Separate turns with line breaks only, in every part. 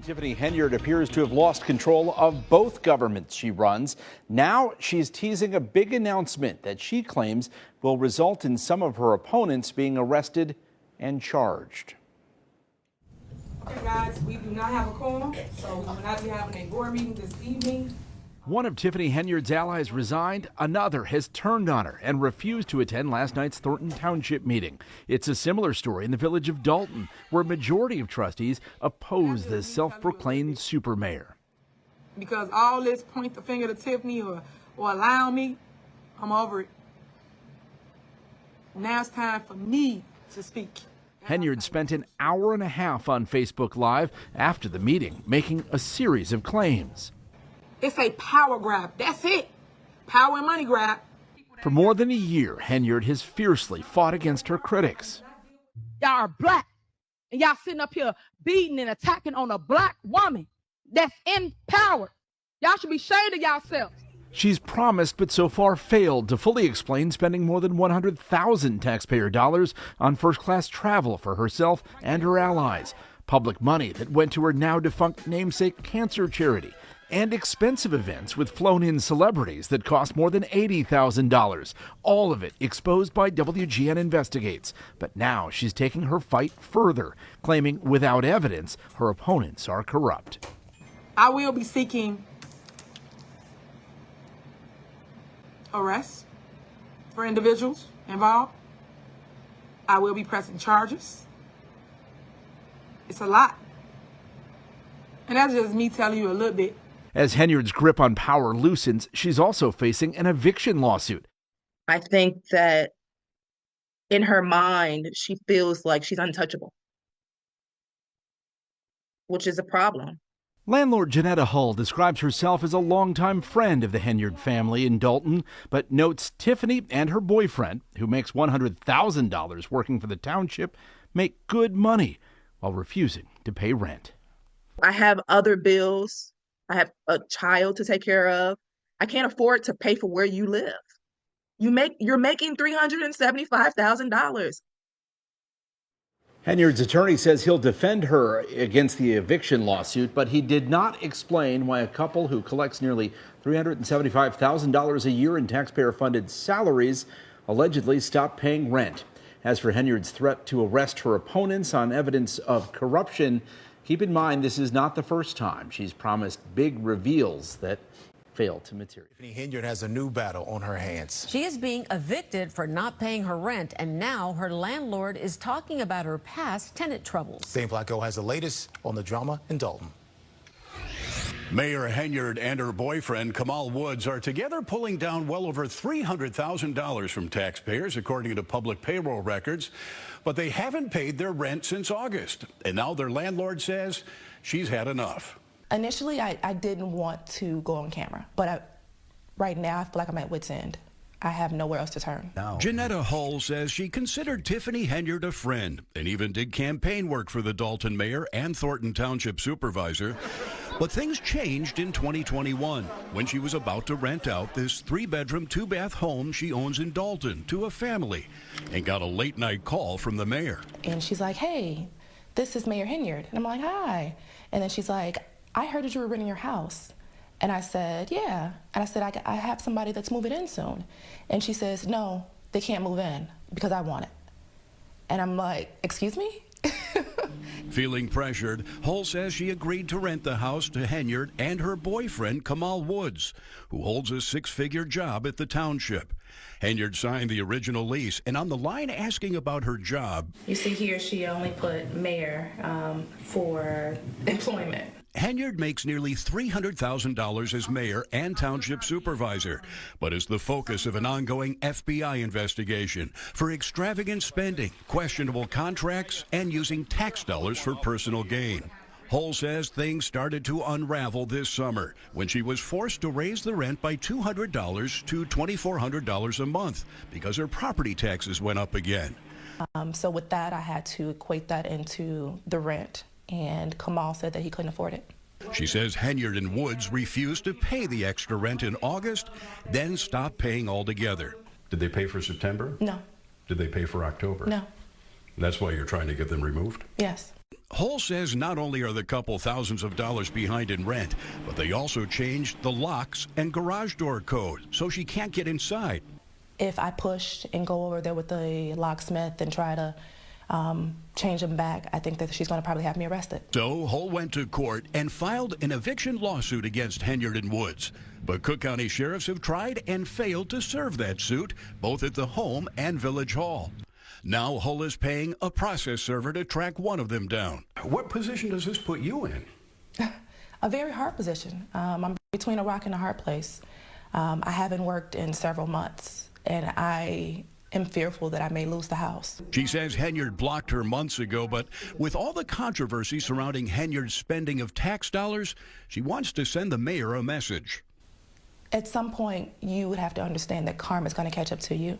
Tiffany Henyard appears to have lost control of both governments she runs. Now she's teasing a big announcement that she claims will result in some of her opponents being arrested and charged.
Okay, guys, we do not have a quorum, so we will not be having a board meeting this evening.
One of Tiffany Henyard's allies resigned, another has turned on her and refused to attend last night's Thornton Township meeting. It's a similar story in the village of Dalton, where a majority of trustees oppose the self-proclaimed super mayor.
Because all this point the finger to Tiffany or allow me, I'm over it. Now it's time for me to speak.
Henyard spent an hour and a half on Facebook Live after the meeting, making a series of claims.
It's a power grab. That's it. Power and money grab.
For more than a year, Henyard has fiercely fought against her critics.
Y'all are black, and y'all sitting up here beating and attacking on a black woman that's in power. Y'all should be ashamed of yourselves.
She's promised, but so far failed to fully explain spending more than 100,000 taxpayer dollars on first-class travel for herself and her allies, public money that went to her now-defunct namesake cancer charity, and expensive events with flown-in celebrities that cost more than $80,000. All of it exposed by WGN Investigates. But now she's taking her fight further, claiming without evidence her opponents are corrupt.
I will be seeking arrests for individuals involved. I will be pressing charges. It's a lot. And that's just me telling you a little bit.
As Henyard's grip on power loosens, she's also facing an eviction lawsuit.
I think that in her mind, she feels like she's untouchable, which is a problem.
Landlord Janetta Hull describes herself as a longtime friend of the Henyard family in Dalton, but notes Tiffany and her boyfriend, who makes $100,000 working for the township, make good money while refusing to pay rent.
I have other bills. I have a child to take care of. I can't afford to pay for where you live. You're making $375,000.
Henyard's attorney says he'll defend her against the eviction lawsuit, but he did not explain why a couple who collects nearly $375,000 a year in taxpayer-funded salaries allegedly stopped paying rent. As for Henyard's threat to arrest her opponents on evidence of corruption, keep in mind this is not the first time she's promised big reveals that fail to materialize.
Tiffany Henyard has a new battle on her hands.
She is being evicted for not paying her rent, and now her landlord is talking about her past tenant troubles.
Dane Placco has the latest on the drama in Dalton.
Mayor Henyard and her boyfriend, Kamal Woods, are together pulling down well over $300,000 from taxpayers, according to public payroll records. But they haven't paid their rent since August. And now their landlord says she's had enough.
Initially, I didn't want to go on camera, but right now I feel like I'm at wit's end. I have nowhere else to turn.
No. Janetta Hull says she considered Tiffany Henyard a friend and even did campaign work for the Dalton mayor and Thornton Township supervisor. But things changed in 2021 when she was about to rent out this 3-bedroom, 2-bath home she owns in Dalton to a family and got a late-night call from the mayor.
And she's like, hey, this is Mayor Henyard. And I'm like, hi. And then she's like, I heard that you were renting your house. And I said, yeah. And I said, I have somebody that's moving in soon. And she says, no, they can't move in because I want it. And I'm like, excuse me?
Feeling pressured, Hull says she agreed to rent the house to Henyard and her boyfriend, Kamal Woods, who holds a 6-figure job at the township. Henyard signed the original lease, and on the line asking about her job.
You see here, she only put mayor for employment.
Henyard makes nearly $300,000 as mayor and township supervisor, but is the focus of an ongoing FBI investigation for extravagant spending, questionable contracts, and using tax dollars for personal gain. Hull says things started to unravel this summer when she was forced to raise the rent by $200 to $2,400 a month because her property taxes went up again.
So with that, I had to equate that into the rent. And Kamal said that he couldn't afford it.
She says Henyard and Woods refused to pay the extra rent in August, then stopped paying altogether.
Did they pay for September?
No.
Did they pay for October?
No.
That's why you're trying to get them removed?
Yes.
Hull says not only are the couple thousands of dollars behind in rent, but they also changed the locks and garage door code, so she can't get inside.
If I push and go over there with the locksmith and try to change them back, I think that she's going to probably have me arrested.
So Hull went to court and filed an eviction lawsuit against Henyard and Woods. But Cook County sheriffs have tried and failed to serve that suit, both at the home and Village Hall. Now Hull is paying a process server to track one of them down. What position does this put you in?
A very hard position. I'm between a rock and a hard place. I haven't worked in several months, and I am fearful that I may lose the house.
She says Henyard blocked her months ago, but with all the controversy surrounding Henyard's spending of tax dollars, she wants to send the mayor a message.
At some point, you would have to understand that karma is going to catch up to you.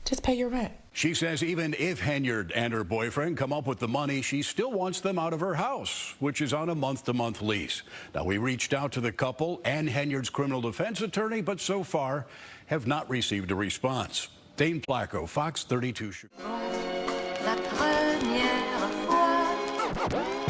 Just pay your rent.
She says even if Henyard and her boyfriend come up with the money, she still wants them out of her house, which is on a month-to-month lease. Now, we reached out to the couple and Henyard's criminal defense attorney, but so far have not received a response. Dane Placco, Fox 32.
La première fois.